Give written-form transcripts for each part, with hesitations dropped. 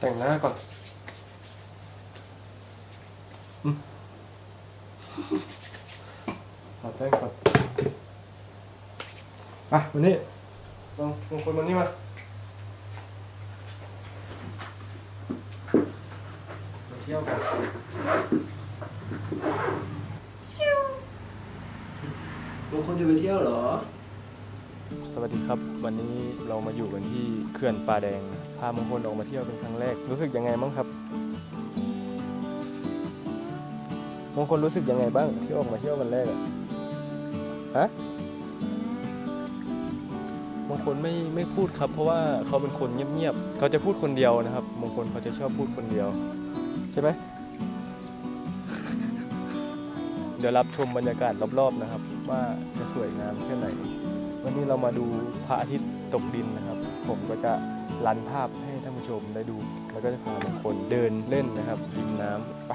แต่งหน้าก่อนทาแป้งก่อนวันนี้ลองคนวันนี้มาเที่ยวกันบางคนจะไปเที่ยวเหรอสวัสดีครับวันนี้เรามาอยู่กันที่เขื่อนป่าแดงพามงคลออกมาเที่ยวเป็นครั้งแรกรู้สึกยังไงบ้างครับมงคลรู้สึกยังไงบ้างที่ออกมาเที่ยววันแรกฮะมงคลไม่พูดครับเพราะว่าเขาเป็นคนเงียบๆเขาจะพูดคนเดียวนะครับมงคลเขาจะชอบพูดคนเดียวใช่ไหม เดี๋ยวรับชมบรรยากาศรอบๆนะครับว่าจะสวยงามแค่ไหนวันนี้เรามาดูพระอาทิตย์ตกดินนะครับผมก็จะรันภาพให้ท่านผู้ชมได้ดูแล้วก็จะพามงคลเดินเล่นนะครับริมน้ำไป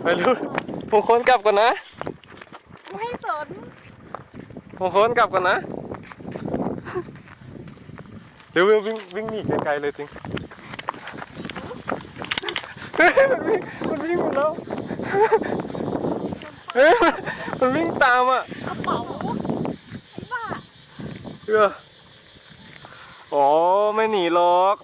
ไปรู้มงคลกลับก่อนนะไม่สนมงคลกลับก่อนนะเดี๋ยววิ่งหนีไกลๆเลยจริงมันวิ่งหมดแล้วมันวิ่งตามอ่ะกระเป๋าไอ้บ้าอ๋อไม่หนีหรอก